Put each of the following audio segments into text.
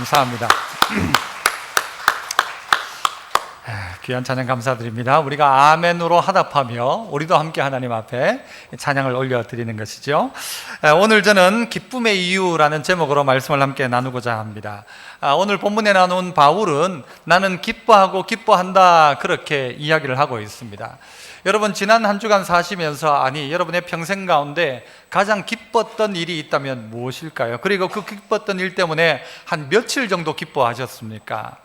감사합니다. 귀한 찬양 감사드립니다. 우리가 아멘으로 화답하며 우리도 함께 하나님 앞에 찬양을 올려드리는 것이죠. 오늘 저는 기쁨의 이유라는 제목으로 말씀을 함께 나누고자 합니다. 오늘 본문에 나눈 바울은 나는 기뻐하고 기뻐한다 그렇게 이야기를 하고 있습니다. 여러분, 지난 한 주간 사시면서 여러분의 평생 가운데 가장 기뻤던 일이 있다면 무엇일까요? 그리고 그 기뻤던 일 때문에 한 며칠 정도 기뻐하셨습니까?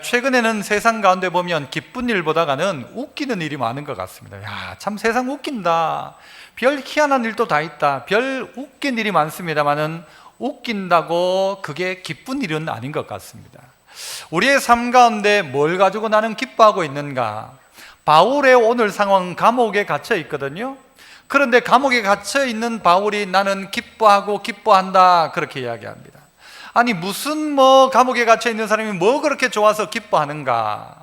최근에는 세상 가운데 보면 기쁜 일보다는 웃기는 일이 많은 것 같습니다. 참 세상 웃긴다. 별 희한한 일도 다 있다. 별 웃긴 일이 많습니다만은 웃긴다고 그게 기쁜 일은 아닌 것 같습니다. 우리의 삶 가운데 뭘 가지고 나는 기뻐하고 있는가? 바울의 오늘 상황은 감옥에 갇혀 있거든요. 그런데 감옥에 갇혀 있는 바울이 나는 기뻐하고 기뻐한다 그렇게 이야기합니다. 무슨 감옥에 갇혀 있는 사람이 뭐 그렇게 좋아서 기뻐하는가?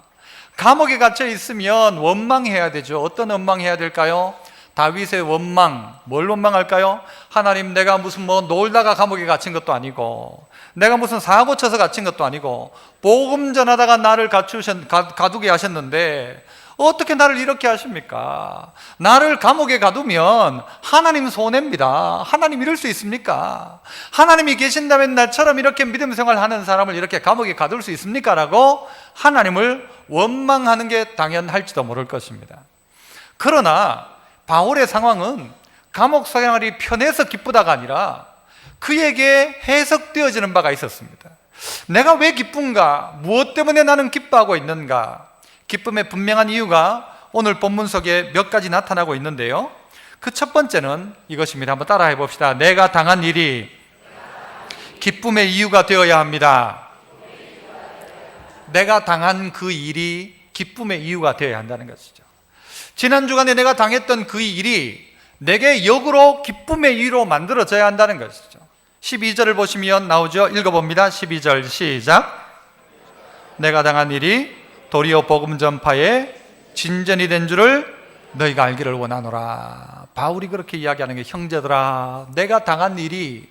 감옥에 갇혀 있으면 원망해야 되죠. 어떤 원망해야 될까요? 다윗의 원망, 뭘 원망할까요? 하나님, 내가 무슨 놀다가 감옥에 갇힌 것도 아니고, 내가 무슨 사고 쳐서 갇힌 것도 아니고, 복음 전하다가 나를 가두게 하셨는데 어떻게 나를 이렇게 하십니까? 나를 감옥에 가두면 하나님 손해입니다. 하나님 이럴 수 있습니까? 하나님이 계신다면 나처럼 이렇게 믿음 생활하는 사람을 이렇게 감옥에 가둘 수 있습니까? 라고 하나님을 원망하는 게 당연할지도 모를 것입니다. 그러나 바울의 상황은 감옥 생활이 편해서 기쁘다가 아니라 그에게 해석되어지는 바가 있었습니다. 내가 왜 기쁜가? 무엇 때문에 나는 기뻐하고 있는가? 기쁨의 분명한 이유가 오늘 본문 속에 몇 가지 나타나고 있는데요, 그 첫 번째는 이것입니다. 한번 따라해 봅시다. 내가 당한 일이 기쁨의 이유가 되어야 합니다. 내가 당한 그 일이 기쁨의 이유가 되어야 한다는 것이죠. 지난 주간에 내가 당했던 그 일이 내게 역으로 기쁨의 이유로 만들어져야 한다는 것이죠. 12절을 보시면 나오죠. 읽어봅니다. 12절 시작. 내가 당한 일이 도리어 복음 전파에 진전이 된 줄을 너희가 알기를 원하노라. 바울이 그렇게 이야기하는 게, 형제들아, 내가 당한 일이,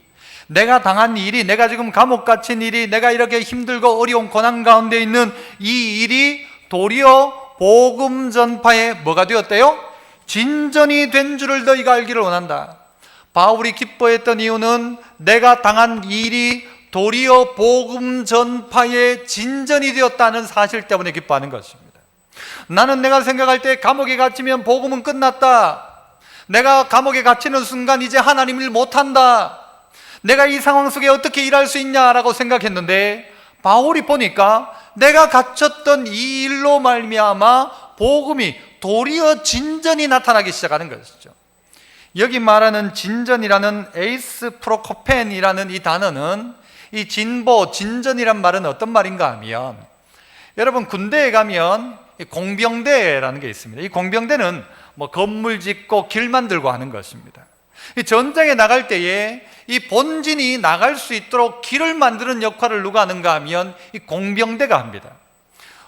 내가 지금 감옥 갇힌 일이, 내가 이렇게 힘들고 어려운 고난 가운데 있는 이 일이 도리어 복음 전파에 뭐가 되었대요? 진전이 된 줄을 너희가 알기를 원한다. 바울이 기뻐했던 이유는 내가 당한 일이 도리어 복음 전파의 진전이 되었다는 사실 때문에 기뻐하는 것입니다. 나는 내가 생각할 때 감옥에 갇히면 복음은 끝났다. 내가 감옥에 갇히는 순간 이제 하나님 일 못한다. 내가 이 상황 속에 어떻게 일할 수 있냐라고 생각했는데, 바울이 보니까 내가 갇혔던 이 일로 말미암아 복음이 도리어 진전이 나타나기 시작하는 것이죠. 여기 말하는 진전이라는 에이스 프로코펜이라는 이 단어는, 이 진보, 진전이란 말은 어떤 말인가 하면, 여러분 군대에 가면 공병대라는 게 있습니다. 이 공병대는 건물 짓고 길 만들고 하는 것입니다. 이 전장에 나갈 때에 이 본진이 나갈 수 있도록 길을 만드는 역할을 누가 하는가 하면 이 공병대가 합니다.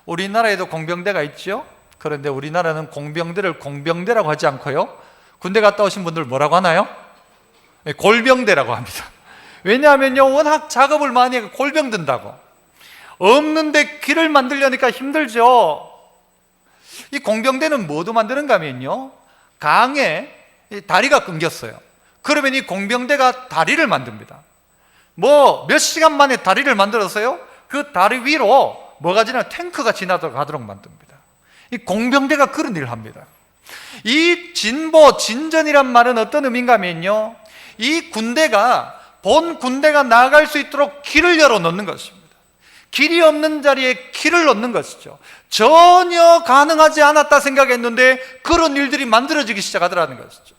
우리나라에도 공병대가 있죠. 그런데 우리나라는 공병대를 공병대라고 하지 않고요, 군대 갔다 오신 분들 뭐라고 하나요? 골병대라고 합니다. 왜냐하면요, 워낙 작업을 많이 해서 골병 든다고. 없는데 길을 만들려니까 힘들죠. 이 공병대는 뭐도 만드는가 하면요, 강에 다리가 끊겼어요. 그러면 이 공병대가 다리를 만듭니다. 몇 시간 만에 다리를 만들었어요? 그 다리 위로 뭐가 지나 탱크가 지나가도록 만듭니다. 이 공병대가 그런 일을 합니다. 이 진보, 진전이란 말은 어떤 의미인가 하면요, 이 군대가 본 군대가 나아갈 수 있도록 길을 열어놓는 것입니다. 길이 없는 자리에 길을 놓는 것이죠. 전혀 가능하지 않았다 생각했는데 그런 일들이 만들어지기 시작하더라는 것이죠.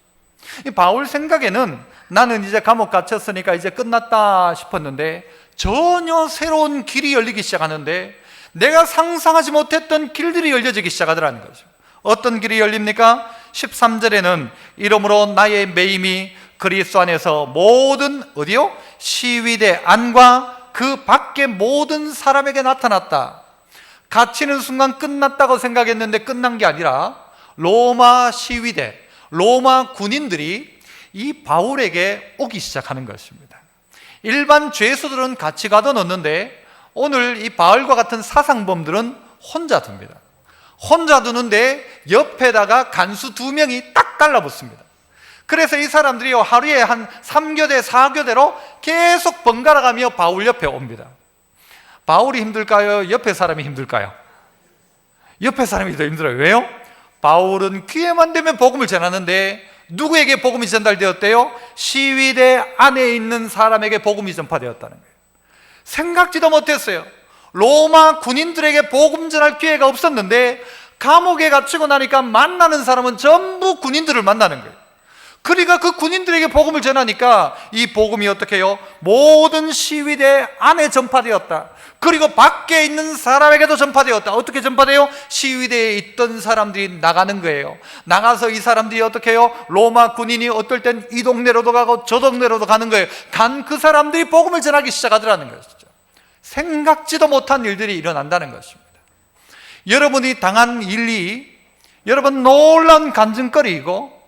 이 바울 생각에는 나는 이제 감옥 갇혔으니까 이제 끝났다 싶었는데 전혀 새로운 길이 열리기 시작하는데 내가 상상하지 못했던 길들이 열려지기 시작하더라는 거죠. 어떤 길이 열립니까? 13절에는 이러므로 나의 매임이 그리스도 안에서 모든 어디요? 시위대 안과 그 밖의 모든 사람에게 나타났다. 갇히는 순간 끝났다고 생각했는데 끝난 게 아니라 로마 시위대, 로마 군인들이 이 바울에게 오기 시작하는 것입니다. 일반 죄수들은 같이 가둬놓는데 오늘 이 바울과 같은 사상범들은 혼자 둡니다. 혼자 두는데 옆에다가 간수 2명이 딱 달라붙습니다. 그래서 이 사람들이 하루에 한 3교대, 4교대로 계속 번갈아 가며 바울 옆에 옵니다. 바울이 힘들까요? 옆에 사람이 힘들까요? 옆에 사람이 더 힘들어요. 왜요? 바울은 기회만 되면 복음을 전하는데 누구에게 복음이 전달되었대요? 시위대 안에 있는 사람에게 복음이 전파되었다는 거예요. 생각지도 못했어요. 로마 군인들에게 복음 전할 기회가 없었는데 감옥에 갇히고 나니까 만나는 사람은 전부 군인들을 만나는 거예요. 그러니까 그 군인들에게 복음을 전하니까 이 복음이 어떻게 해요? 모든 시위대 안에 전파되었다. 그리고 밖에 있는 사람에게도 전파되었다. 어떻게 전파돼요? 시위대에 있던 사람들이 나가는 거예요. 나가서 이 사람들이 어떻게 해요? 로마 군인이 어떨 땐 이 동네로도 가고 저 동네로도 가는 거예요. 단 그 사람들이 복음을 전하기 시작하더라는 것이죠. 생각지도 못한 일들이 일어난다는 것입니다. 여러분이 당한 일이 여러분 놀라운 간증거리이고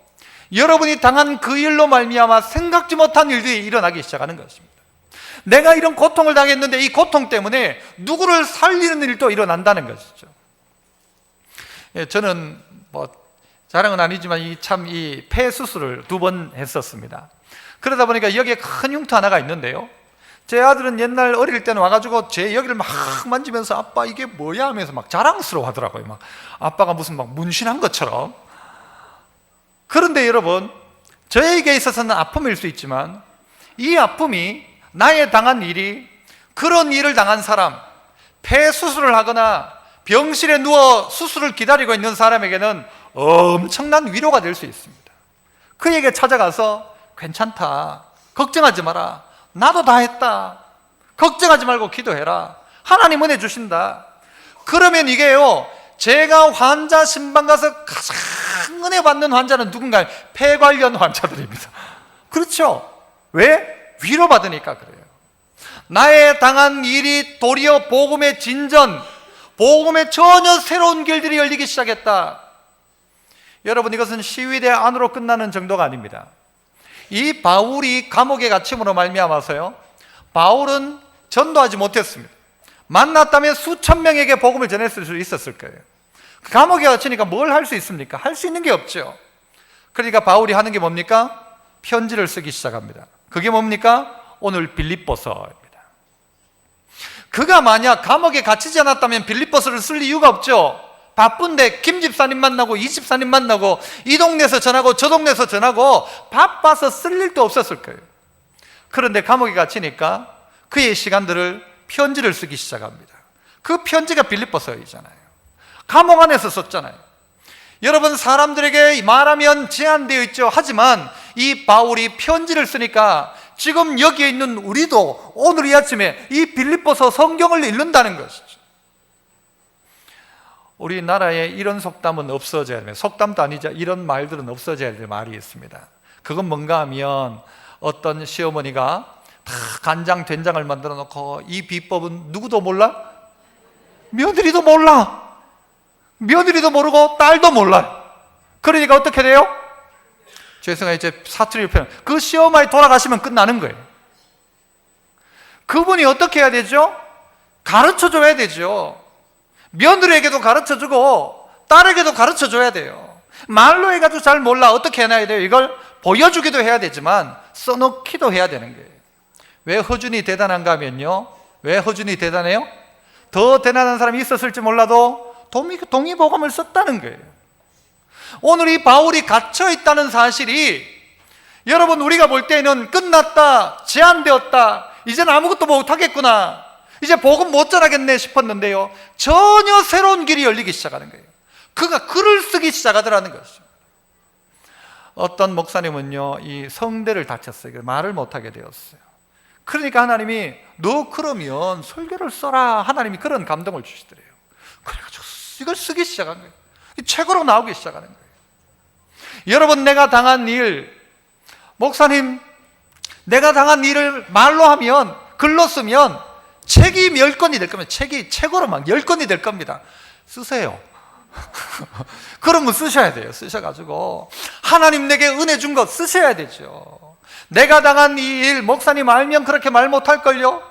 여러분이 당한 그 일로 말미암아 생각지 못한 일들이 일어나기 시작하는 것입니다. 내가 이런 고통을 당했는데 이 고통 때문에 누구를 살리는 일도 일어난다는 것이죠. 저는 자랑은 아니지만 이 폐 수술을 2번 했었습니다. 그러다 보니까 여기에 큰 흉터 하나가 있는데요. 제 아들은 옛날 어릴 때는 와가지고 제 여기를 막 만지면서 아빠 이게 뭐야 하면서 막 자랑스러워 하더라고요. 막 아빠가 무슨 막 문신한 것처럼. 그런데 여러분, 저에게 있어서는 아픔일 수 있지만 이 아픔이 나의 당한 일이 그런 일을 당한 사람, 폐 수술을 하거나 병실에 누워 수술을 기다리고 있는 사람에게는 엄청난 위로가 될 수 있습니다. 그에게 찾아가서 괜찮다, 걱정하지 마라, 나도 다 했다, 걱정하지 말고 기도해라, 하나님 은혜 주신다. 그러면 이게요, 제가 환자 신방 가서 가장 은혜 받는 환자는 누군가요? 폐 관련 환자들입니다. 그렇죠? 왜? 위로받으니까 그래요. 나의 당한 일이 도리어 복음의 진전, 복음의 전혀 새로운 길들이 열리기 시작했다. 여러분, 이것은 시위대 안으로 끝나는 정도가 아닙니다. 이 바울이 감옥에 갇힘으로 말미암아서요, 바울은 전도하지 못했습니다. 만났다면 수천 명에게 복음을 전했을 수 있었을 거예요. 감옥에 갇히니까 뭘 할 수 있습니까? 할 수 있는 게 없죠. 그러니까 바울이 하는 게 뭡니까? 편지를 쓰기 시작합니다. 그게 뭡니까? 오늘 빌립보서입니다. 그가 만약 감옥에 갇히지 않았다면 빌립보서를 쓸 이유가 없죠. 바쁜데 김 집사님 만나고 이 집사님 만나고 이 동네에서 전하고 저 동네에서 전하고 바빠서 쓸 일도 없었을 거예요. 그런데 감옥에 갇히니까 그의 시간들을 편지를 쓰기 시작합니다. 그 편지가 빌립보서이잖아요. 감옥 안에서 썼잖아요. 여러분, 사람들에게 말하면 제한되어 있죠. 하지만 이 바울이 편지를 쓰니까 지금 여기에 있는 우리도 오늘 이 아침에 이 빌립보서 성경을 읽는다는 것이죠. 우리나라에 이런 속담은 없어져야 됩니다. 속담도 아니죠. 이런 말들은 없어져야 될 말이 있습니다. 그건 뭔가 하면 어떤 시어머니가 다 간장, 된장을 만들어 놓고 이 비법은 누구도 몰라? 며느리도 몰라. 며느리도 모르고 딸도 몰라요. 그러니까 어떻게 돼요? 죄송해요, 이제 사투리 표현. 그 시어머니 돌아가시면 끝나는 거예요. 그분이 어떻게 해야 되죠? 가르쳐 줘야 되죠. 며느리에게도 가르쳐 주고 딸에게도 가르쳐 줘야 돼요. 말로 해가지고 잘 몰라. 어떻게 해놔야 돼요? 이걸 보여주기도 해야 되지만 써놓기도 해야 되는 거예요. 왜 허준이 대단한가 하면요, 왜 허준이 대단해요? 더 대단한 사람이 있었을지 몰라도 동의보감을 썼다는 거예요. 오늘 이 바울이 갇혀있다는 사실이 여러분, 우리가 볼 때는 끝났다, 제한되었다, 이제는 아무것도 못하겠구나, 이제 복음 못 전하겠네 싶었는데요, 전혀 새로운 길이 열리기 시작하는 거예요. 그가 글을 쓰기 시작하더라는 것이죠. 어떤 목사님은요, 이 성대를 다쳤어요. 말을 못하게 되었어요. 그러니까 하나님이 너 그러면 설교를 써라, 하나님이 그런 감동을 주시더래요. 그래가지고 이걸 쓰기 시작한 거예요. 책으로 나오기 시작하는 거예요. 여러분, 내가 당한 일, 목사님, 내가 당한 일을 말로 하면, 글로 쓰면 책이 10권이 될 겁니다. 책으로 막 10권이 될 겁니다. 쓰세요. 그런 거 쓰셔야 돼요. 쓰셔가지고 하나님 내게 은혜 준 거 쓰셔야 되죠. 내가 당한 이 일 목사님 알면 그렇게 말 못할걸요?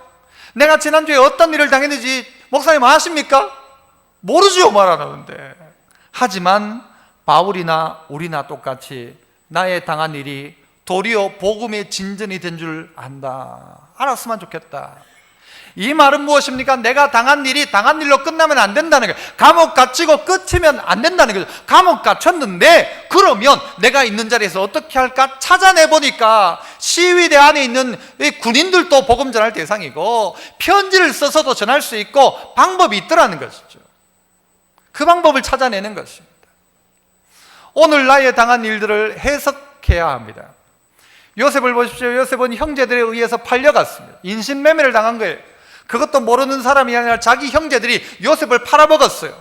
내가 지난주에 어떤 일을 당했는지 목사님 아십니까? 모르죠, 말 안 하는데. 하지만 바울이나 우리나 똑같이 나의 당한 일이 도리어 복음의 진전이 된 줄 안다. 알았으면 좋겠다. 이 말은 무엇입니까? 내가 당한 일이 당한 일로 끝나면 안 된다는 거예요. 감옥 갇히고 끝이면 안 된다는 거죠. 감옥 갇혔는데 그러면 내가 있는 자리에서 어떻게 할까 찾아내보니까 시위대 안에 있는 군인들도 복음 전할 대상이고 편지를 써서도 전할 수 있고 방법이 있더라는 것이죠. 그 방법을 찾아내는 것입니다. 오늘 나의 당한 일들을 해석해야 합니다. 요셉을 보십시오. 요셉은 형제들에 의해서 팔려갔습니다. 인신매매를 당한 거예요. 그것도 모르는 사람이 아니라 자기 형제들이 요셉을 팔아먹었어요.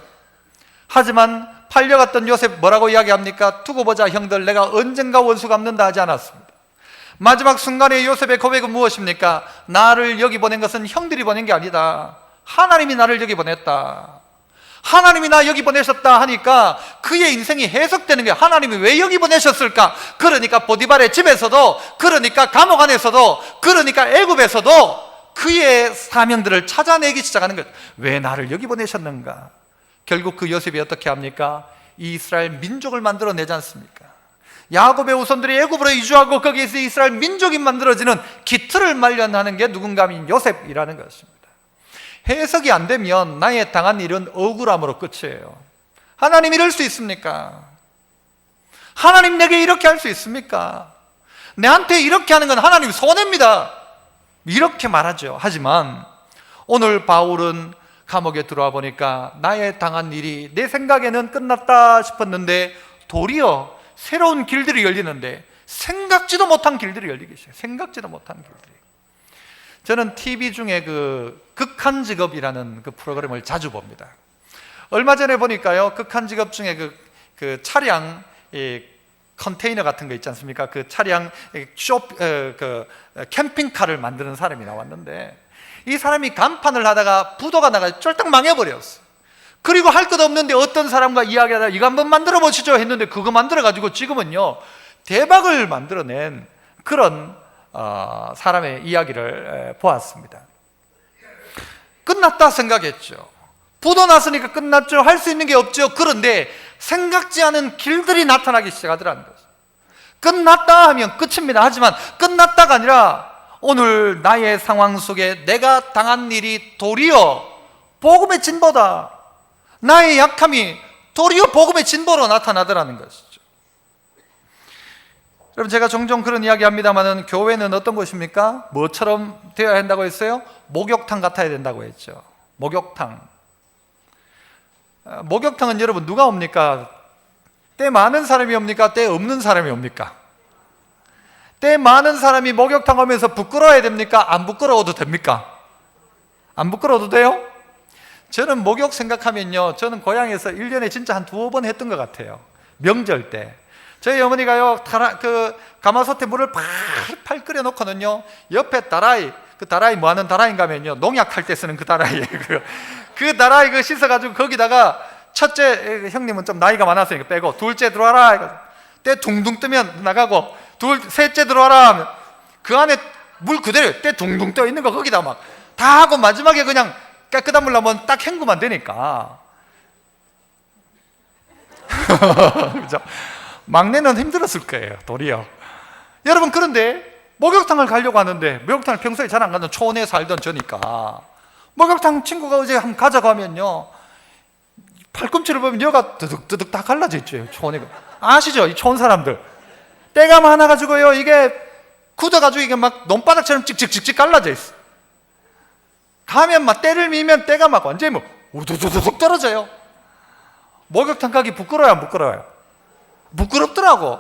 하지만 팔려갔던 요셉 뭐라고 이야기합니까? 두고 보자 형들, 내가 언젠가 원수 갚는다 하지 않았습니다. 마지막 순간에 요셉의 고백은 무엇입니까? 나를 여기 보낸 것은 형들이 보낸 게 아니다. 하나님이 나를 여기 보냈다. 하나님이 나 여기 보내셨다 하니까 그의 인생이 해석되는 거예요. 하나님이 왜 여기 보내셨을까? 그러니까 보디발의 집에서도, 그러니까 감옥 안에서도, 그러니까 애굽에서도 그의 사명들을 찾아내기 시작하는 거예요. 왜 나를 여기 보내셨는가? 결국 그 요셉이 어떻게 합니까? 이스라엘 민족을 만들어내지 않습니까? 야곱의 후손들이 애굽으로 이주하고 거기에서 이스라엘 민족이 만들어지는 기틀을 마련하는 게 누군가 하면 요셉이라는 것입니다. 해석이 안 되면 나의 당한 일은 억울함으로 끝이에요. 하나님 이럴 수 있습니까? 하나님 내게 이렇게 할 수 있습니까? 내한테 이렇게 하는 건 하나님 손해입니다. 이렇게 말하죠. 하지만 오늘 바울은 감옥에 들어와 보니까 나의 당한 일이 내 생각에는 끝났다 싶었는데 도리어 새로운 길들이 열리는데 생각지도 못한 길들이 열리기 시작해요. 생각지도 못한 길들이. 저는 TV 중에 그 극한 직업이라는 그 프로그램을 자주 봅니다. 얼마 전에 보니까요, 극한 직업 중에 그 차량 컨테이너 같은 거 있지 않습니까? 그 차량 캠핑카를 만드는 사람이 나왔는데 이 사람이 간판을 하다가 부도가 나가 쫄딱 망해버렸어. 그리고 할 것 없는데 어떤 사람과 이야기하다가 이거 한번 만들어 보시죠 했는데 그거 만들어 가지고 지금은요 대박을 만들어낸 그런 사람의 이야기를 보았습니다. 끝났다 생각했죠. 부도 났으니까 끝났죠. 할 수 있는 게 없죠. 그런데 생각지 않은 길들이 나타나기 시작하더라는 거죠. 끝났다 하면 끝입니다. 하지만 끝났다가 아니라 오늘 나의 상황 속에 내가 당한 일이 도리어 복음의 진보다. 나의 약함이 도리어 복음의 진보로 나타나더라는 것이죠. 여러분, 제가 종종 그런 이야기 합니다만 교회는 어떤 곳입니까? 뭐처럼 되어야 한다고 했어요? 목욕탕 같아야 된다고 했죠. 목욕탕. 목욕탕은 여러분 누가 옵니까? 때 많은 사람이 옵니까? 때 없는 사람이 옵니까? 때 많은 사람이 목욕탕 오면서 부끄러워야 됩니까? 안 부끄러워도 됩니까? 안 부끄러워도 돼요? 저는 목욕 생각하면요, 저는 고향에서 1년에 진짜 한 2번 했던 것 같아요. 명절 때 저희 어머니가요 가마솥에 물을 팔팔 끓여 놓고는요 옆에 다라이, 그 다라이 뭐 하는 다라이인가 하면요 농약 할 때 쓰는 그 다라이예요. 그 다라이 그 씻어가지고 거기다가 첫째 형님은 좀 나이가 많았으니까 빼고 둘째 들어와라 때 둥둥 뜨면 나가고 셋째 들어와라 하면 그 안에 물 그대로 때 둥둥 떠 있는 거 거기다 막 다 하고 마지막에 그냥 깨끗한 물 나면 딱 헹구면 되니까. 그죠? 막내는 힘들었을 거예요, 도리어. 여러분, 그런데 목욕탕을 가려고 하는데 목욕탕을 평소에 잘 안 가는 초원에 살던 저니까 목욕탕 친구가 어제 한번 가자고 하면요 팔꿈치를 보면 여가 드득드득 다 갈라져 있죠. 초원에. 아시죠? 이 초원 사람들 때가 많아가지고요 이게 굳어가지고 이게 막 논바닥처럼 찍찍찍찍 갈라져 있어. 가면 막 때를 미면 때가 막 완전히 뭐 우두두둑 떨어져요. 목욕탕 가기 부끄러워요, 안 부끄러워요? 부끄럽더라고.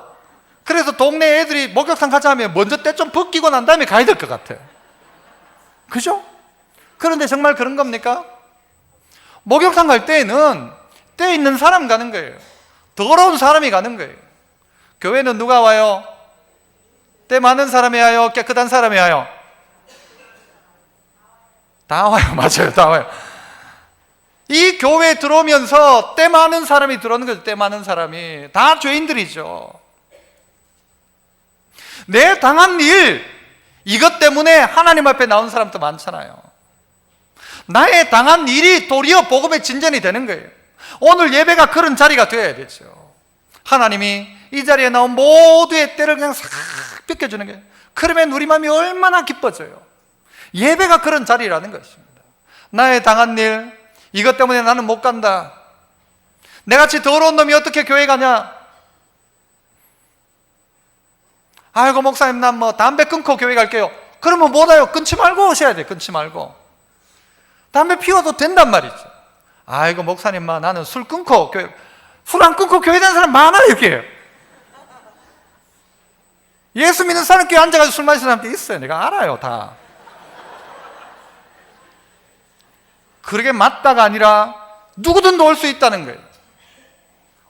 그래서 동네 애들이 목욕탕 가자 하면 먼저 때 좀 벗기고 난 다음에 가야 될 것 같아요. 그죠? 그런데 정말 그런 겁니까? 목욕탕 갈 때에는 때 있는 사람 가는 거예요. 더러운 사람이 가는 거예요. 교회는 누가 와요? 때 많은 사람이 와요? 깨끗한 사람이 와요? 다 와요. 맞아요. 다 와요. 이 교회에 들어오면서 때 많은 사람이 들어오는 거죠. 때 많은 사람이 다 죄인들이죠. 내 당한 일, 이것 때문에 하나님 앞에 나온 사람도 많잖아요. 나의 당한 일이 도리어 복음의 진전이 되는 거예요. 오늘 예배가 그런 자리가 되어야 되죠. 하나님이 이 자리에 나온 모두의 때를 그냥 싹 뺏겨주는 거예요. 그러면 우리 마음이 얼마나 기뻐져요. 예배가 그런 자리라는 것입니다. 나의 당한 일, 이것 때문에 나는 못 간다. 내같이 더러운 놈이 어떻게 교회 가냐? 아이고 목사님, 난 뭐 담배 끊고 교회 갈게요. 그러면 못 와요. 끊지 말고 오셔야 돼. 끊지 말고. 담배 피워도 된단 말이죠. 아이고 목사님, 나는 술 끊고 교회, 술 안 끊고 교회 다니는 사람 많아요. 여기 예수 믿는 사람 교회 앉아가지고 술 마시는 사람도 있어요. 내가 알아요. 다. 그러게 맞다가 아니라 누구든지 올 수 있다는 거예요.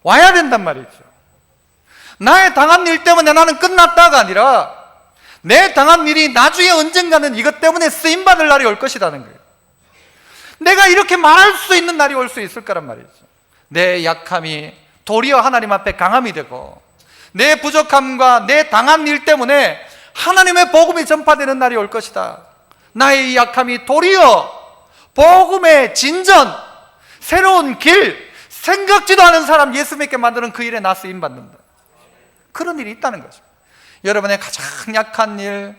와야 된단 말이죠. 나의 당한 일 때문에 나는 끝났다가 아니라 내 당한 일이 나중에 언젠가는 이것 때문에 쓰임받을 날이 올 것이라는 거예요. 내가 이렇게 말할 수 있는 날이 올 수 있을 거란 말이죠. 내 약함이 도리어 하나님 앞에 강함이 되고, 내 부족함과 내 당한 일 때문에 하나님의 복음이 전파되는 날이 올 것이다. 나의 이 약함이 도리어 복음의 진전, 새로운 길, 생각지도 않은 사람 예수 믿게 만드는 그 일에 나 쓰임받는다. 그런 일이 있다는 거죠. 여러분의 가장 약한 일,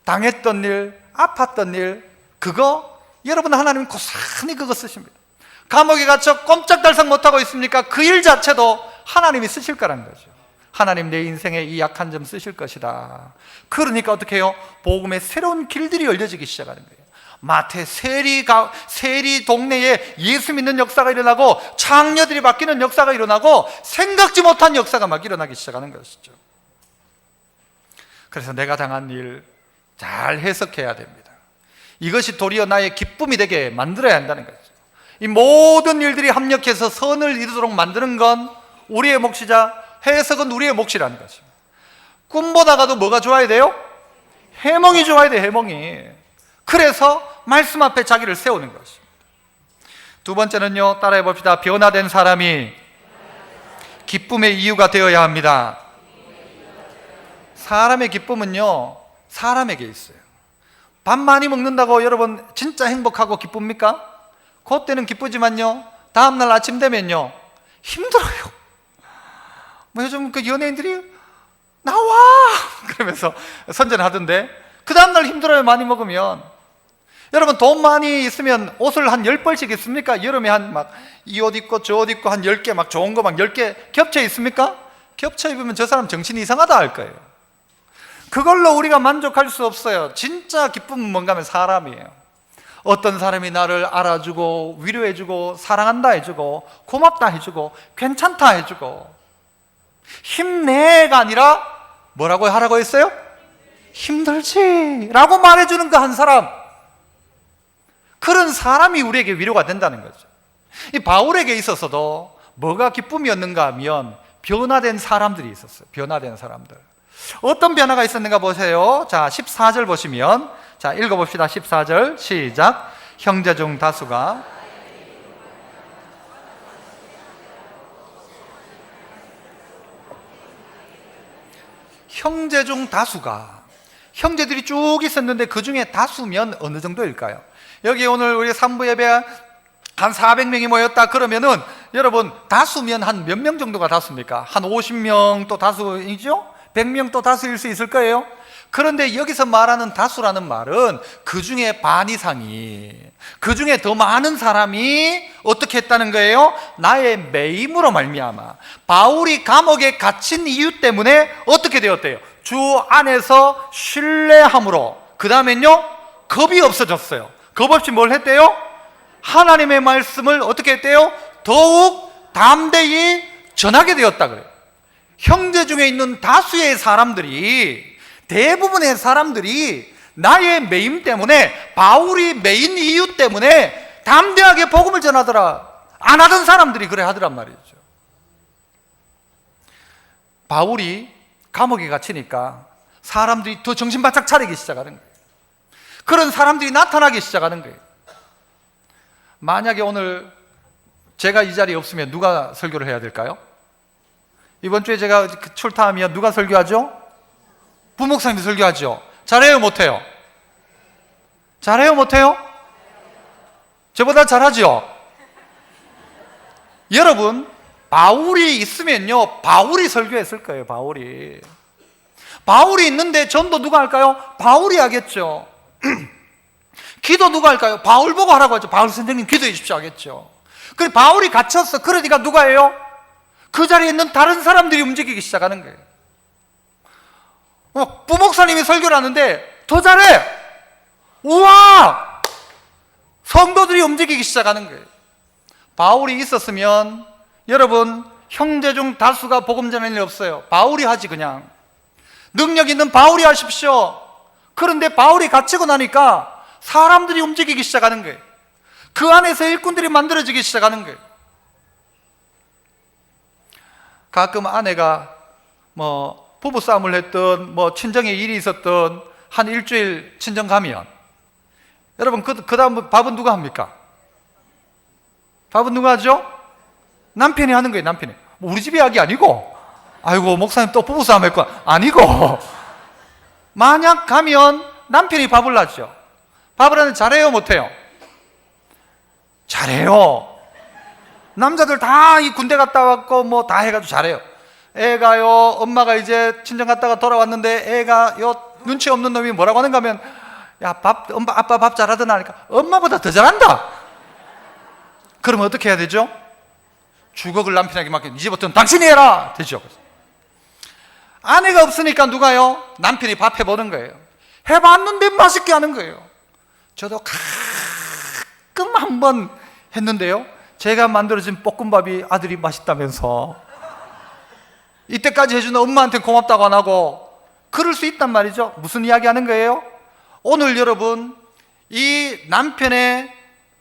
당했던 일, 아팠던 일, 그거 여러분 하나님 고스란히 그거 쓰십니다. 감옥에 갇혀 꼼짝달싹 못하고 있습니까? 그 일 자체도 하나님이 쓰실 거라는 거죠. 하나님 내 인생에 이 약한 점 쓰실 것이다. 그러니까 어떻게 해요? 복음의 새로운 길들이 열려지기 시작하는 거예요. 마태 세리 동네에 예수 믿는 역사가 일어나고, 창녀들이 바뀌는 역사가 일어나고, 생각지 못한 역사가 막 일어나기 시작하는 것이죠. 그래서 내가 당한 일 잘 해석해야 됩니다. 이것이 도리어 나의 기쁨이 되게 만들어야 한다는 거죠. 이 모든 일들이 합력해서 선을 이루도록 만드는 건 우리의 몫이자 해석은 우리의 몫이라는 거죠. 꿈 보다가도 뭐가 좋아야 돼요? 해몽이 좋아야 돼. 해몽이. 그래서 말씀 앞에 자기를 세우는 것입니다. 두 번째는요, 따라해 봅시다. 변화된 사람이 기쁨의 이유가 되어야 합니다. 사람의 기쁨은요, 사람에게 있어요. 밥 많이 먹는다고 여러분 진짜 행복하고 기쁩니까? 그때는 기쁘지만요, 다음날 아침 되면요 힘들어요. 뭐 요즘 그 연예인들이 나와 그러면서 선전하던데, 그 다음날 힘들어요. 많이 먹으면. 여러분 돈 많이 있으면 옷을 한 10벌씩 입습니까? 여름에 한 막 이 옷 입고 저 옷 입고 한 10개 막 좋은 거 막 10개 겹쳐 입습니까? 겹쳐 입으면 저 사람 정신이 이상하다 할 거예요. 그걸로 우리가 만족할 수 없어요. 진짜 기쁨은 뭔가 하면 사람이에요. 어떤 사람이 나를 알아주고 위로해주고 사랑한다 해주고 고맙다 해주고 괜찮다 해주고, 힘내가 아니라 뭐라고 하라고 했어요? 힘들지 라고 말해주는 그 한 사람, 그런 사람이 우리에게 위로가 된다는 거죠. 이 바울에게 있어서도 뭐가 기쁨이었는가 하면 변화된 사람들이 있었어요. 변화된 사람들. 어떤 변화가 있었는가 보세요. 자, 14절 보시면, 자, 읽어봅시다. 14절 시작. 형제 중 다수가 형제들이 쭉 있었는데 그 중에 다수면 어느 정도일까요? 여기 오늘 우리 3부 예배 한 400명이 모였다 그러면은 여러분 다수면 한 몇 명 정도가 다수입니까? 한 50명 또 다수이죠? 100명 또 다수일 수 있을 거예요. 그런데 여기서 말하는 다수라는 말은 그 중에 반 이상이, 그 중에 더 많은 사람이 어떻게 했다는 거예요? 나의 매임으로 말미암아, 바울이 감옥에 갇힌 이유 때문에 어떻게 되었대요? 주 안에서 신뢰함으로. 그 다음엔요, 겁이 없어졌어요. 겁 없이 뭘 했대요? 하나님의 말씀을 어떻게 했대요? 더욱 담대히 전하게 되었다 그래요. 형제 중에 있는 다수의 사람들이, 대부분의 사람들이 나의 매임 때문에, 바울이 매인 이유 때문에 담대하게 복음을 전하더라. 안 하던 사람들이 그래 하더란 말이죠. 바울이 감옥에 갇히니까 사람들이 더 정신 바짝 차리기 시작하는 거예요. 그런 사람들이 나타나기 시작하는 거예요. 만약에 오늘 제가 이 자리에 없으면 누가 설교를 해야 될까요? 이번 주에 제가 출타하면 누가 설교하죠? 부목사님이 설교하죠. 잘해요, 못해요? 잘해요, 못해요? 저보다 잘하죠? 여러분, 바울이 있으면요, 바울이 설교했을 거예요. 바울이 있는데 전도 누가 할까요? 바울이 하겠죠. 기도 누가 할까요? 바울 보고 하라고 하죠. 바울 선생님 기도해 주십시오 하겠죠. 그래, 바울이 갇혔어. 그러니까 누가 해요? 그 자리에 있는 다른 사람들이 움직이기 시작하는 거예요. 부목사님이 설교를 하는데 더 잘해! 우와! 성도들이 움직이기 시작하는 거예요. 바울이 있었으면 여러분, 형제 중 다수가 복음 전할 일 없어요. 바울이 하지 그냥. 능력 있는 바울이 하십시오. 그런데 바울이 갇히고 나니까 사람들이 움직이기 시작하는 거예요. 그 안에서 일꾼들이 만들어지기 시작하는 거예요. 가끔 아내가 부부싸움을 했던 친정에 일이 있었던 한 일주일 친정 가면 여러분 그 다음 밥은 누가 합니까? 밥은 누가 하죠? 남편이 하는 거예요. 남편이. 우리 집 이야기 아니고, 아이고 목사님 또 부부싸움 했고 아니고, 만약 가면 남편이 밥을 하죠. 밥을 하는데 잘해요, 못해요? 잘해요. 남자들 다 이 군대 갔다 왔고 다 해가지고 잘해요. 애가요, 엄마가 이제 친정 갔다가 돌아왔는데 애가 눈치 없는 놈이 뭐라고 하는가 하면, 야, 아빠 밥 잘하더나 하니까 엄마보다 더 잘한다. 그러면 어떻게 해야 되죠? 주걱을 남편에게 맡겨. 이제부터는 당신이 해라 되죠. 아내가 없으니까 누가요? 남편이 밥 해보는 거예요. 해봤는데 맛있게 하는 거예요. 저도 가끔 한번 했는데요, 제가 만들어진 볶음밥이 아들이 맛있다면서 이때까지 해주는 엄마한테 고맙다고 안 하고 그럴 수 있단 말이죠. 무슨 이야기 하는 거예요? 오늘 여러분, 이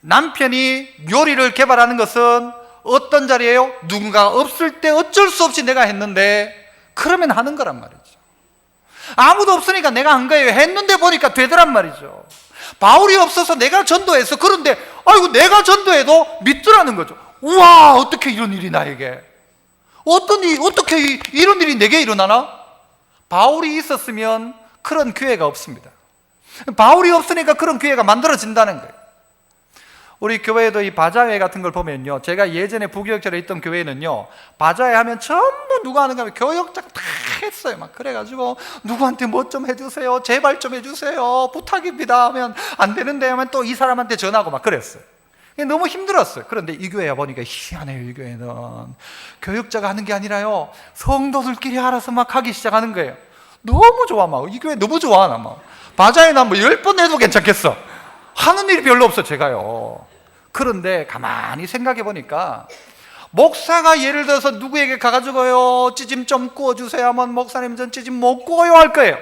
남편이 요리를 개발하는 것은 어떤 자리예요? 누군가가 없을 때 어쩔 수 없이 내가 했는데 그러면 하는 거란 말이죠. 아무도 없으니까 내가 한 거예요. 했는데 보니까 되더란 말이죠. 바울이 없어서 내가 전도했어. 그런데 아이고 내가 전도해도 믿더라는 거죠. 우와, 어떻게 이런 일이 나에게, 어떻게 이런 일이 내게 일어나나? 바울이 있었으면 그런 기회가 없습니다. 바울이 없으니까 그런 기회가 만들어진다는 거예요. 우리 교회에도 이 바자회 같은 걸 보면요, 제가 예전에 부교역자로 있던 교회는요, 바자회 하면 전부 누가 하는가 하면 교역자가 다 했어요. 막 그래가지고 누구한테 뭐 좀 해주세요, 제발 좀 해주세요, 부탁입니다 하면 안 되는데 하면 또 이 사람한테 전화하고 막 그랬어요. 너무 힘들었어요. 그런데 이 교회에 보니까 희한해요. 이 교회는 교역자가 하는 게 아니라요, 성도들끼리 알아서 막 하기 시작하는 거예요. 너무 좋아. 막 이 교회 너무 좋아. 나 막 바자회 나 10번 해도 괜찮겠어. 하는 일이 별로 없어 제가요. 그런데 가만히 생각해 보니까 목사가 예를 들어서 누구에게 가가지고요, 찌짐 좀 구워주세요 하면 목사님 전 찌짐 못 구워요 할 거예요.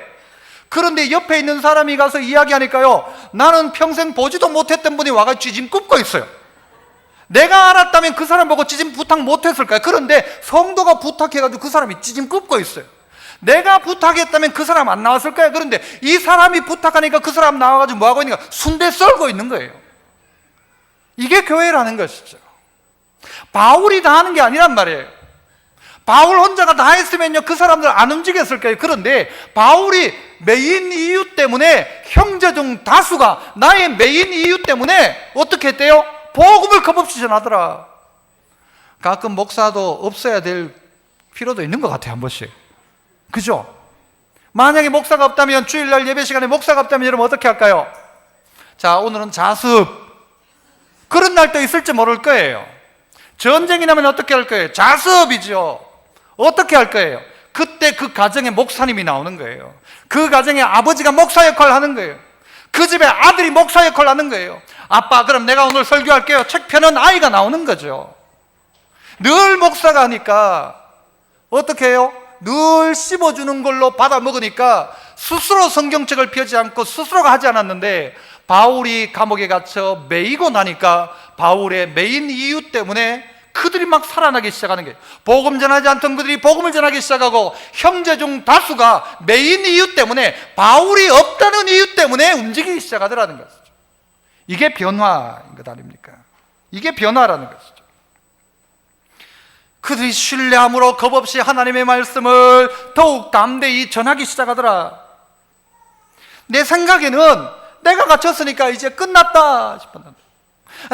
그런데 옆에 있는 사람이 가서 이야기하니까요, 나는 평생 보지도 못했던 분이 와가지고 찌짐 굽고 있어요. 내가 알았다면 그 사람 보고 찌짐 부탁 못했을까요? 그런데 성도가 부탁해가지고 그 사람이 찌짐 굽고 있어요. 내가 부탁했다면 그 사람 안 나왔을까요? 그런데 이 사람이 부탁하니까 그 사람 나와가지고 뭐하고 있는가? 순대 썰고 있는 거예요. 이게 교회라는 것이죠. 바울이 다 하는 게 아니란 말이에요. 바울 혼자가 다 했으면요, 그 사람들 안 움직였을 거예요. 그런데 바울이 메인 이유 때문에 형제 중 다수가 나의 메인 이유 때문에 어떻게 했대요? 복음을 겁없이 전하더라. 가끔 목사도 없어야 될 필요도 있는 것 같아요. 한 번씩. 그죠? 만약에 목사가 없다면, 주일날 예배 시간에 목사가 없다면 여러분 어떻게 할까요? 자, 오늘은 자습. 그런 날도 있을지 모를 거예요. 전쟁이 나면 어떻게 할 거예요? 자습이죠. 어떻게 할 거예요? 그때 그 가정에 목사님이 나오는 거예요. 그 가정에 아버지가 목사 역할을 하는 거예요. 그 집에 아들이 목사 역할을 하는 거예요. 아빠, 그럼 내가 오늘 설교할게요. 책 펴는 아이가 나오는 거죠. 늘 목사가 하니까 어떻게 해요? 늘 씹어주는 걸로 받아 먹으니까 스스로 성경책을 펴지 않고 스스로가 하지 않았는데, 바울이 감옥에 갇혀 매이고 나니까 바울의 메인 이유 때문에 그들이 막 살아나기 시작하는 거예요. 복음 전하지 않던 그들이 복음을 전하기 시작하고, 형제 중 다수가 메인 이유 때문에, 바울이 없다는 이유 때문에 움직이기 시작하더라는 것이죠. 이게 변화인 것 아닙니까? 이게 변화라는 것이죠. 그들이 신뢰함으로 겁없이 하나님의 말씀을 더욱 담대히 전하기 시작하더라. 내 생각에는 내가 갇혔으니까 이제 끝났다 싶었는데,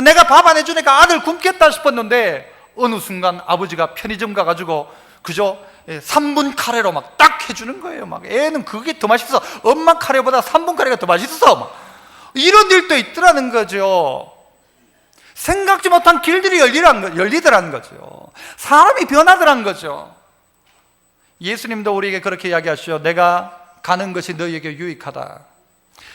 내가 밥 안 해주니까 아들 굶겠다 싶었는데, 어느 순간 아버지가 편의점 가가지고 그저 3분 카레로 막 딱 해주는 거예요. 막 애는 그게 더 맛있어. 엄마 카레보다 3분 카레가 더 맛있어. 막 이런 일도 있더라는 거죠. 생각지 못한 길들이 열리더라는 거죠. 사람이 변하더라는 거죠. 예수님도 우리에게 그렇게 이야기하시죠. 내가 가는 것이 너희에게 유익하다.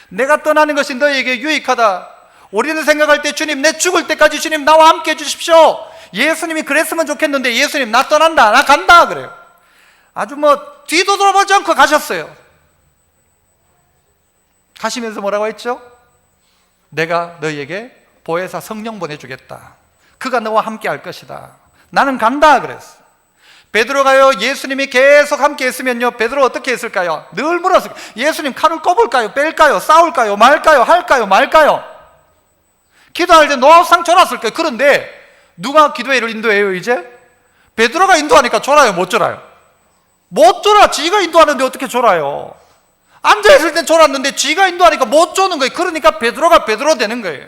내가 떠나는 것이 너희에게 유익하다. 우리는 생각할 때 주님, 내 죽을 때까지 주님 나와 함께 해주십시오. 예수님이 그랬으면 좋겠는데, 예수님 나 떠난다, 나 간다 그래요. 아주 뒤도 돌아보지 않고 가셨어요. 가시면서 뭐라고 했죠? 내가 너희에게 보혜사 성령 보내주겠다. 그가 너와 함께 할 것이다. 나는 간다 그랬어. 베드로가요, 예수님이 계속 함께 했으면요, 베드로 어떻게 했을까요? 늘 물었어요. 예수님 칼을 꼽을까요? 뺄까요? 싸울까요? 말까요? 할까요? 말까요? 기도할 때 노상 졸았을 거예요. 그런데 누가 기도회를 인도해요 이제? 베드로가 인도하니까 졸아요? 못 졸아요? 못 졸아. 지가 인도하는데 어떻게 졸아요? 앉아있을 땐 졸았는데 지가 인도하니까 못 조는 거예요. 그러니까 베드로가 베드로 되는 거예요.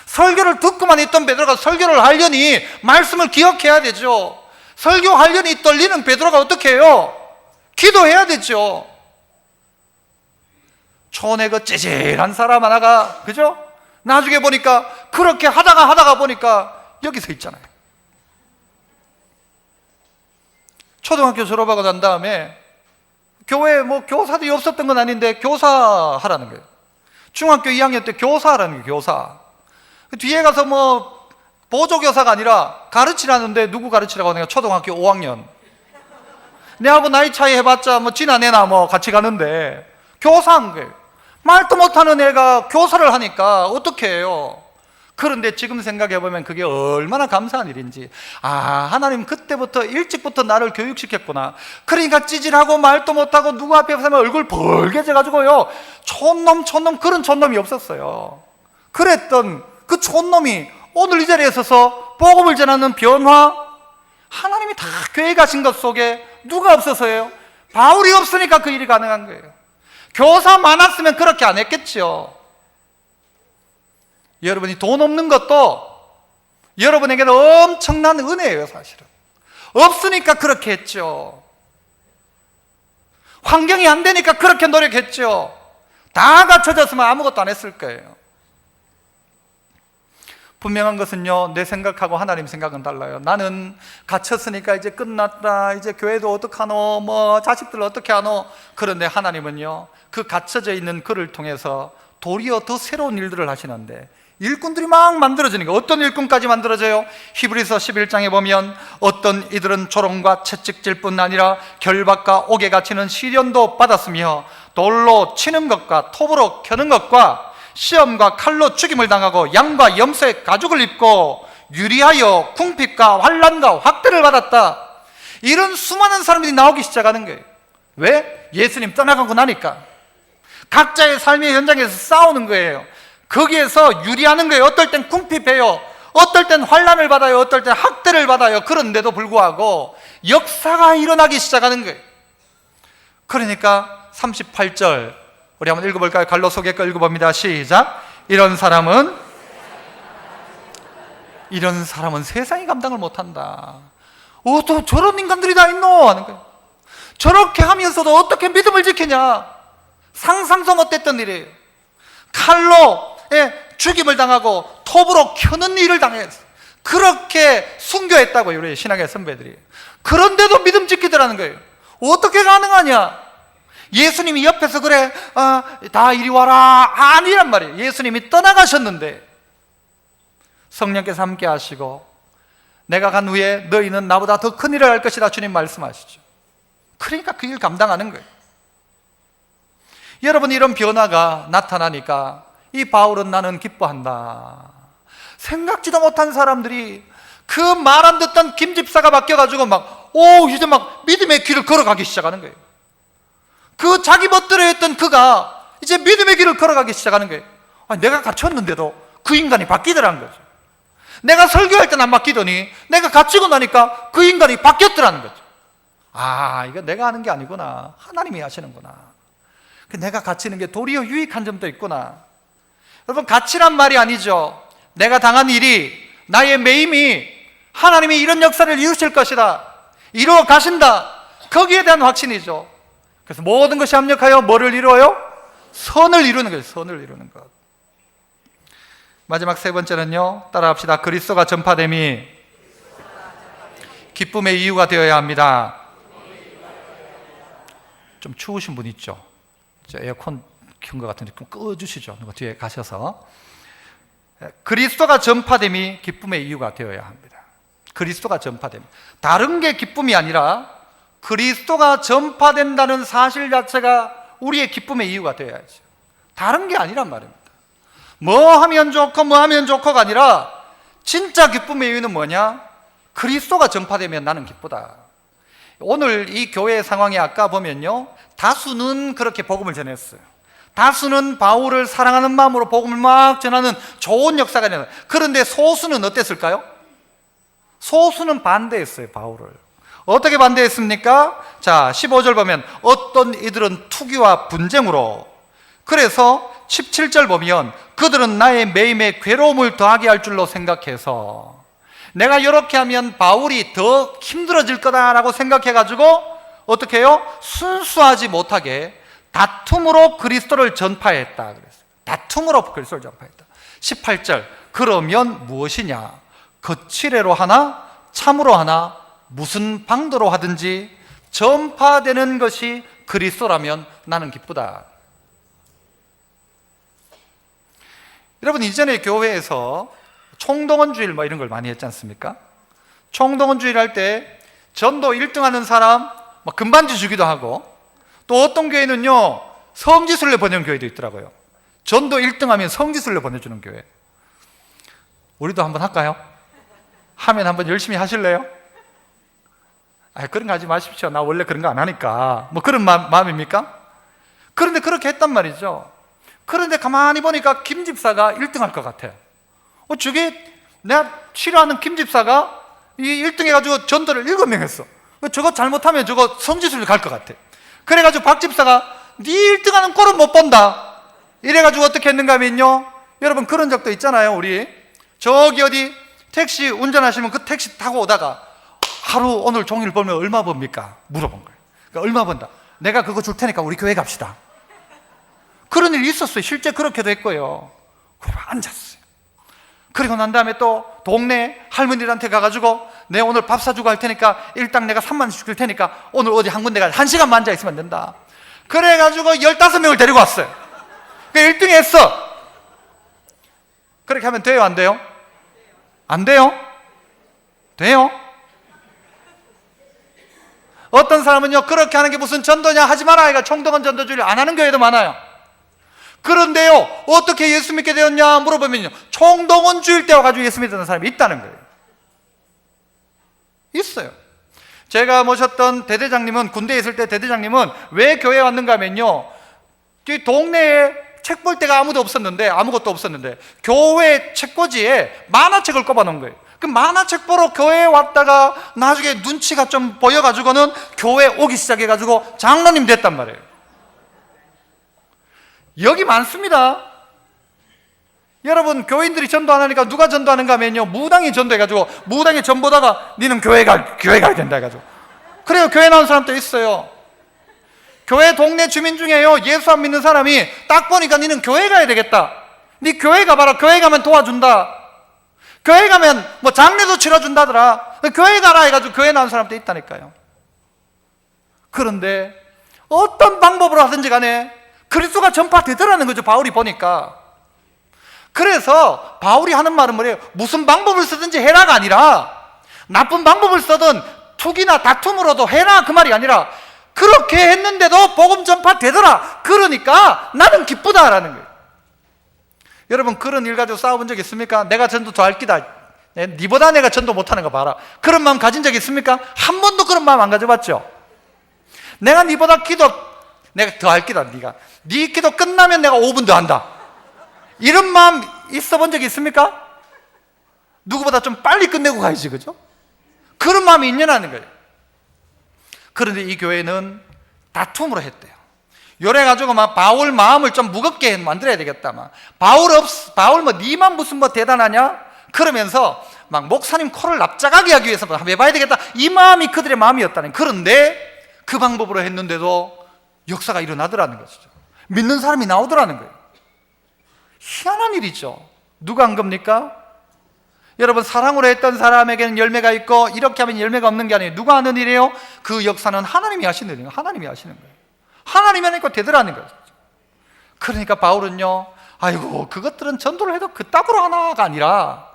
설교를 듣고만 있던 베드로가 설교를 하려니 말씀을 기억해야 되죠. 설교하려니 떨리는 베드로가 어떻게 해요? 기도해야 되죠. 촌에 그 찌질한 사람 하나가, 그죠? 나중에 보니까 그렇게 하다가 보니까 여기 서 있잖아요. 초등학교 졸업하고 난 다음에 교회에 교사들이 없었던 건 아닌데 교사 하라는 거예요. 중학교 2학년 때 교사 하라는 거예요. 교사. 뒤에 가서 보조교사가 아니라 가르치라는데, 누구 가르치라고 하는 거야? 초등학교 5학년. 내하고 나이 차이 해봤자 지나 내나 같이 가는데 교사한 거예요. 말도 못하는 애가 교사를 하니까 어떻게 해요? 그런데 지금 생각해보면 그게 얼마나 감사한 일인지. 하나님 그때부터 일찍부터 나를 교육시켰구나. 그러니까 찌질하고 말도 못하고 누구 앞에 서면 얼굴 벌게져가지고요, 촌놈 그런 촌놈이 없었어요. 그랬던 그 촌놈이 오늘 이 자리에 서서 복음을 전하는 변화, 하나님이 다 교회 가신 것 속에 누가 없어서예요? 바울이 없으니까 그 일이 가능한 거예요. 교사 많았으면 그렇게 안 했겠죠. 여러분이 돈 없는 것도 여러분에게는 엄청난 은혜예요. 사실은 없으니까 그렇게 했죠. 환경이 안 되니까 그렇게 노력했죠. 다 갖춰졌으면 아무것도 안 했을 거예요. 분명한 것은요, 내 생각하고 하나님 생각은 달라요. 나는 갇혔으니까 이제 끝났다, 이제 교회도 어떡하노, 자식들 어떻게 하노. 그런데 하나님은요, 그 갇혀져 있는 그를 통해서 도리어 더 새로운 일들을 하시는데, 일꾼들이 막 만들어지니까. 어떤 일꾼까지 만들어져요? 히브리서 11장에 보면 어떤 이들은 조롱과 채찍질 뿐 아니라 결박과 옥에 갇히는 시련도 받았으며, 돌로 치는 것과 톱으로 켜는 것과 시험과 칼로 죽임을 당하고 양과 염소의 가죽을 입고 유리하여 궁핍과 환난과 학대를 받았다. 이런 수많은 사람들이 나오기 시작하는 거예요. 왜? 예수님 떠나가고 나니까. 각자의 삶의 현장에서 싸우는 거예요. 거기에서 유리하는 거예요. 어떨 땐 궁핍해요, 어떨 땐 환난을 받아요, 어떨 땐 학대를 받아요. 그런데도 불구하고 역사가 일어나기 시작하는 거예요. 그러니까 38절 우리 한번 읽어볼까요? 갈로소개 거 읽어봅니다. 시작. 이런 사람은 세상이 감당을 못한다. 또 저런 인간들이 다 있노 하는 거예요. 저렇게 하면서도 어떻게 믿음을 지키냐. 상상도 못했던 일이에요. 칼로 죽임을 당하고 톱으로 켜는 일을 당해서 그렇게 순교했다고요, 우리 신학의 선배들이. 그런데도 믿음 지키더라는 거예요. 어떻게 가능하냐? 예수님이 옆에서 그래 다 이리 와라 아니란 말이에요. 예수님이 떠나가셨는데 성령께서 함께 하시고, 내가 간 후에 너희는 나보다 더 큰 일을 할 것이다 주님 말씀하시죠. 그러니까 그 일 감당하는 거예요. 여러분, 이런 변화가 나타나니까 이 바울은 나는 기뻐한다. 생각지도 못한 사람들이 그 말 안 듣던 김 집사가 바뀌어가지고 이제 믿음의 길을 걸어가기 시작하는 거예요. 그 자기 멋대로 했던 그가 이제 믿음의 길을 걸어가기 시작하는 거예요. 내가 갇혔는데도 그 인간이 바뀌더라는 거죠. 내가 설교할 때는 안 바뀌더니 내가 갇히고 나니까 그 인간이 바뀌었더라는 거죠. 이거 내가 하는 게 아니구나, 하나님이 하시는구나. 내가 갇히는 게 도리어 유익한 점도 있구나. 여러분, 갇히란 말이 아니죠. 내가 당한 일이, 나의 매임이 하나님이 이런 역사를 이루실 것이다, 이루어 가신다, 거기에 대한 확신이죠. 그래서 모든 것이 합력하여 뭐를 이루어요? 선을 이루는 거예요. 선을 이루는 것. 마지막 세 번째는요, 따라합시다. 그리스도가 전파됨이 기쁨의 이유가 되어야 합니다. 좀 추우신 분 있죠? 에어컨 켠 것 같은데 좀 꺼주시죠. 누가 뒤에 가셔서. 그리스도가 전파됨이 기쁨의 이유가 되어야 합니다. 그리스도가 전파됨. 다른 게 기쁨이 아니라 그리스도가 전파된다는 사실 자체가 우리의 기쁨의 이유가 되어야죠. 다른 게 아니란 말입니다. 뭐 하면 좋고 뭐 하면 좋고가 아니라 진짜 기쁨의 이유는 뭐냐? 그리스도가 전파되면 나는 기쁘다. 오늘 이 교회 상황이 아까 보면요, 다수는 그렇게 복음을 전했어요. 다수는 바울을 사랑하는 마음으로 복음을 막 전하는 좋은 역사가 있어요. 그런데 소수는 어땠을까요? 소수는 반대했어요. 바울을 어떻게 반대했습니까? 자, 15절 보면 어떤 이들은 투기와 분쟁으로, 그래서 17절 보면 그들은 나의 매임에 괴로움을 더하게 할 줄로 생각해서, 내가 이렇게 하면 바울이 더 힘들어질 거다라고 생각해가지고 어떻게 해요? 순수하지 못하게 다툼으로 그리스도를 전파했다 그랬어요. 다툼으로 그리스도를 전파했다. 18절, 그러면 무엇이냐? 거칠애로 하나 참으로 하나 무슨 방도로 하든지 전파되는 것이 그리스도라면 나는 기쁘다. 여러분, 이전에 교회에서 총동원주일 뭐 이런 걸 많이 했지 않습니까? 총동원주일 할 때 전도 1등 하는 사람 막 금반지 주기도 하고, 또 어떤 교회는요 성지순례 보내는 교회도 있더라고요. 전도 1등 하면 성지순례 보내주는 교회. 우리도 한번 할까요? 하면 한번 열심히 하실래요? 그런 거 하지 마십시오. 나 원래 그런 거 안 하니까. 뭐 그런 마음입니까? 그런데 그렇게 했단 말이죠. 그런데 가만히 보니까 김 집사가 1등 할 것 같아요. 저게 내가 싫어하는 김 집사가 이 1등 해가지고 전도를 7명 했어. 저거 잘못하면 저거 성지순례 갈 것 같아. 그래가지고 박 집사가 네 1등 하는 꼴은 못 본다, 이래가지고 어떻게 했는가 하면요, 여러분 그런 적도 있잖아요. 우리 저기 어디 택시 운전하시면 그 택시 타고 오다가 하루 오늘 종일 벌면 얼마 법니까? 물어본 거예요. 그러니까 얼마 번다. 내가 그거 줄 테니까 우리 교회 갑시다. 그런 일이 있었어요. 실제 그렇게도 했고요. 그리고 앉았어요. 그리고 난 다음에 또 동네 할머니들한테 가가지고 내 오늘 밥 사주고 할 테니까 일당 내가 3만 원씩 줄 테니까 오늘 어디 한 군데 가서 1시간만 앉아 있으면 된다. 그래가지고 15명을 데리고 왔어요. 그 1등 했어. 그렇게 하면 돼요? 안 돼요? 안 돼요? 돼요? 어떤 사람은요, 그렇게 하는 게 무슨 전도냐, 하지 마라, 그러니까 총동원 전도주의를 안 하는 교회도 많아요. 그런데요, 어떻게 예수 믿게 되었냐 물어보면요, 총동원주일 때 와가지고 예수 믿는 사람이 있다는 거예요. 있어요. 제가 모셨던 대대장님은, 군대에 있을 때 대대장님은 왜 교회에 왔는가 하면요, 이 동네에 책 볼 데가 아무것도 없었는데 교회 책꽂이에 만화책을 꼽아놓은 거예요. 그 만화책 보러 교회에 왔다가 나중에 눈치가 좀 보여가지고는 교회 오기 시작해가지고 장로님 됐단 말이에요. 여기 많습니다. 여러분, 교인들이 전도 안 하니까 누가 전도하는가 하면요, 무당이 전도해가지고 무당이 전보다가 니는 교회 가야 된다 해가지고, 그래요. 교회 나온 사람도 있어요. 교회 동네 주민 중에요, 예수 안 믿는 사람이 딱 보니까 니는 교회 가야 되겠다, 니 교회 가봐라, 교회 가면 도와준다, 교회 가면 뭐 장례도 치러준다더라, 교회 가라 해가지고 교회 나온 사람도 있다니까요. 그런데 어떤 방법으로 하든지 간에 그리스도가 전파되더라는 거죠. 바울이 보니까. 그래서 바울이 하는 말은 뭐래요? 무슨 방법을 쓰든지 해라가 아니라, 나쁜 방법을 쓰든 투기나 다툼으로도 해라 그 말이 아니라, 그렇게 했는데도 복음 전파되더라, 그러니까 나는 기쁘다라는 거예요. 여러분, 그런 일 가지고 싸워본 적 있습니까? 내가 전도 더 할 기다, 니보다 내가 전도 못하는 거 봐라, 그런 마음 가진 적 있습니까? 한 번도 그런 마음 안 가져봤죠? 내가 니보다 내가 더 할 기다, 네 기도 끝나면 내가 5분 더 한다, 이런 마음 있어 본 적이 있습니까? 누구보다 좀 빨리 끝내고 가야지, 그죠? 그런 마음이 있냐는 거예요. 그런데 이 교회는 다툼으로 했대요. 요래가지고 막 바울 마음을 좀 무겁게 만들어야 되겠다. 막 바울 뭐 니만 무슨 뭐 대단하냐? 그러면서 막 목사님 코를 납작하게 하기 위해서 한번 해봐야 되겠다. 이 마음이 그들의 마음이었다는. 그런데 그 방법으로 했는데도 역사가 일어나더라는 것이죠. 믿는 사람이 나오더라는 거예요. 희한한 일이죠. 누가 한 겁니까? 여러분, 사랑으로 했던 사람에게는 열매가 있고 이렇게 하면 열매가 없는 게 아니에요. 누가 하는 일이에요? 그 역사는 하나님이 하시는 일이에요. 하나님이 하시는 거예요. 하나님이 하니까 되더라는 거죠. 그러니까 바울은요, 아이고 그것들은 전도를 해도 그따구로 하나가 아니라,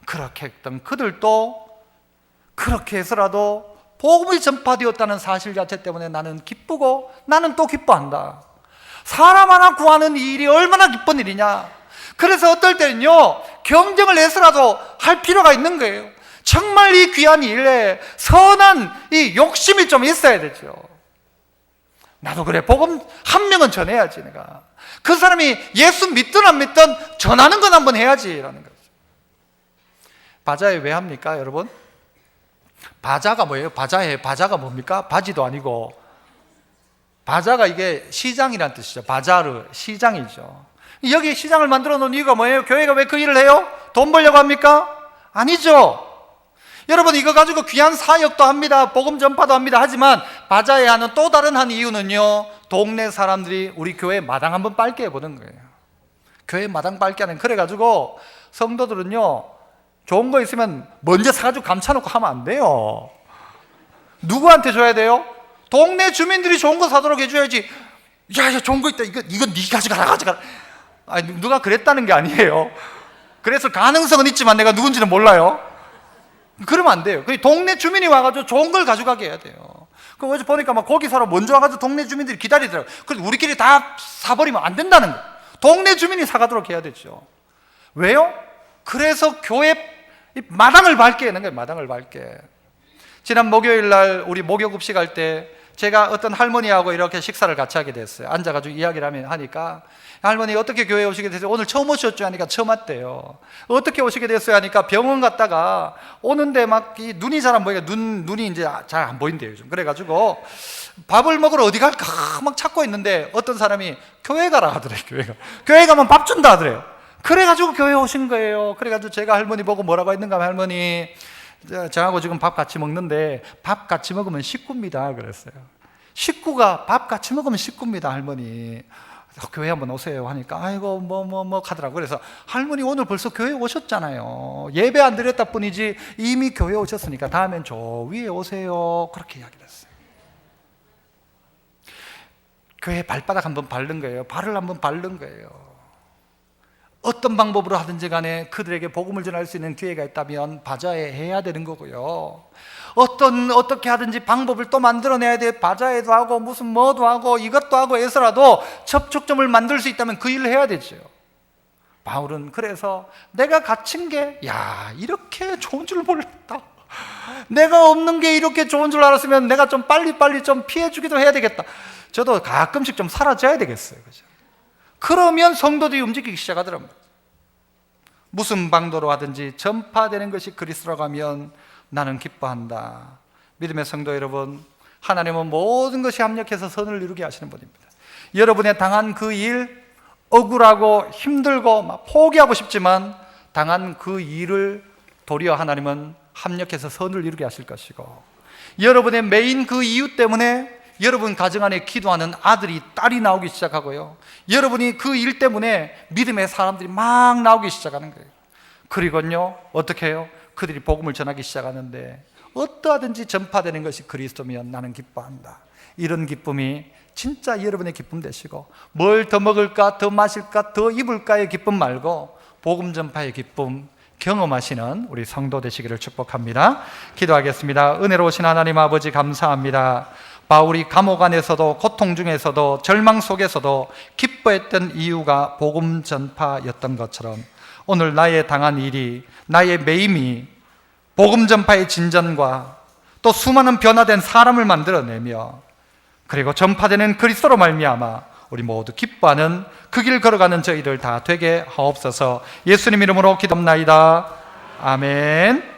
그렇게 했던 그들도 그렇게 해서라도 복음이 전파되었다는 사실 자체 때문에 나는 기쁘고 나는 또 기뻐한다. 사람 하나 구하는 이 일이 얼마나 기쁜 일이냐. 그래서 어떨 때는요, 경쟁을 해서라도 할 필요가 있는 거예요. 정말 이 귀한 일에 선한 이 욕심이 좀 있어야 되죠. 나도 그래, 복음 한 명은 전해야지. 내가 그 사람이 예수 믿든 안 믿든 전하는 건 한번 해야지라는 거죠. 바자회 왜 합니까, 여러분? 바자가 뭐예요? 바자가 뭡니까? 바지도 아니고, 바자가 이게 시장이란 뜻이죠. 바자르, 시장이죠. 여기 시장을 만들어 놓은 이유가 뭐예요? 교회가 왜 그 일을 해요? 돈 벌려고 합니까? 아니죠. 여러분, 이거 가지고 귀한 사역도 합니다. 복음 전파도 합니다. 하지만 바자회 하는 또 다른 한 이유는요, 동네 사람들이 우리 교회 마당 한번 빨게 해보는 거예요. 교회 마당 빨게 하는. 그래가지고 성도들은요, 좋은 거 있으면 먼저 사가지고 감춰놓고 하면 안 돼요. 누구한테 줘야 돼요? 동네 주민들이 좋은 거 사도록 해줘야지. 야, 좋은 거 있다. 이거 네 가져가라. 아니, 누가 그랬다는 게 아니에요. 그래서 가능성은 있지만 내가 누군지는 몰라요. 그러면 안 돼요. 동네 주민이 와가지고 좋은 걸 가져가게 해야 돼요. 그 어제 보니까 막 고기 사러 먼저 와가지고 동네 주민들이 기다리더라고요. 그래서 우리끼리 다 사버리면 안 된다는 거예요. 동네 주민이 사가도록 해야 되죠. 왜요? 그래서 교회 마당을 밟게 하는 거예요. 마당을 밟게. 지난 목요일 날 우리 목요급식 할 때 제가 어떤 할머니하고 이렇게 식사를 같이 하게 됐어요. 앉아가지고 이야기를 하니까, 할머니 어떻게 교회에 오시게 됐어요? 오늘 처음 오셨죠? 하니까 처음 왔대요. 어떻게 오시게 됐어요? 하니까 병원 갔다가 오는데 막 이 눈이 잘 안 보이니까 눈이 이제 잘 안 보인대요, 요즘. 그래가지고 밥을 먹으러 어디 갈까 막 찾고 있는데 어떤 사람이 교회 가라 하더래요. 교회 가면 밥 준다 하더래요. 그래가지고 교회 오신 거예요. 그래가지고 제가 할머니 보고 뭐라고 했는가 하면, 할머니 저하고 지금 밥 같이 먹는데 밥 같이 먹으면 식구입니다 그랬어요. 식구가 밥 같이 먹으면 식구입니다, 할머니. 교회 한번 오세요 하니까 아이고 뭐 하더라고요. 그래서 할머니 오늘 벌써 교회 오셨잖아요. 예배 안 드렸다 뿐이지 이미 교회 오셨으니까 다음엔 저 위에 오세요. 그렇게 이야기를 했어요. 교회 발바닥 한번 밟는 거예요. 발을 한번 밟는 거예요. 어떤 방법으로 하든지 간에 그들에게 복음을 전할 수 있는 기회가 있다면 바자회 해야 되는 거고요. 어떻게 하든지 방법을 또 만들어내야 돼. 바자회도 하고 무슨 뭐도 하고 이것도 하고 해서라도 접촉점을 만들 수 있다면 그 일을 해야 되죠. 바울은 그래서 내가 갇힌 게, 야, 이렇게 좋은 줄 몰랐다. 내가 없는 게 이렇게 좋은 줄 알았으면 내가 좀 빨리 좀 피해주기도 해야 되겠다. 저도 가끔씩 좀 사라져야 되겠어요. 그죠? 그러면 성도들이 움직이기 시작하더라고요. 무슨 방도로 하든지 전파되는 것이 그리스도라고 하면 나는 기뻐한다. 믿음의 성도 여러분, 하나님은 모든 것이 합력해서 선을 이루게 하시는 분입니다. 여러분의 당한 그 일, 억울하고 힘들고 막 포기하고 싶지만 당한 그 일을 도리어 하나님은 합력해서 선을 이루게 하실 것이고, 여러분의 메인 그 이유 때문에 여러분 가정 안에 기도하는 아들이, 딸이 나오기 시작하고요, 여러분이 그 일 때문에 믿음의 사람들이 막 나오기 시작하는 거예요. 그리고요, 어떻게 해요? 그들이 복음을 전하기 시작하는데 어떠하든지 전파되는 것이 그리스도면 나는 기뻐한다. 이런 기쁨이 진짜 여러분의 기쁨 되시고, 뭘 더 먹을까, 더 마실까, 더 입을까의 기쁨 말고 복음 전파의 기쁨 경험하시는 우리 성도 되시기를 축복합니다. 기도하겠습니다. 은혜로우신 하나님 아버지, 감사합니다. 바울이 감옥 안에서도 고통 중에서도 절망 속에서도 기뻐했던 이유가 복음 전파였던 것처럼, 오늘 나의 당한 일이, 나의 매임이 복음 전파의 진전과 또 수많은 변화된 사람을 만들어내며, 그리고 전파되는 그리스도로 말미암아 우리 모두 기뻐하는 그 길 걸어가는 저희들 다 되게 하옵소서. 예수님 이름으로 기도합나이다. 아멘.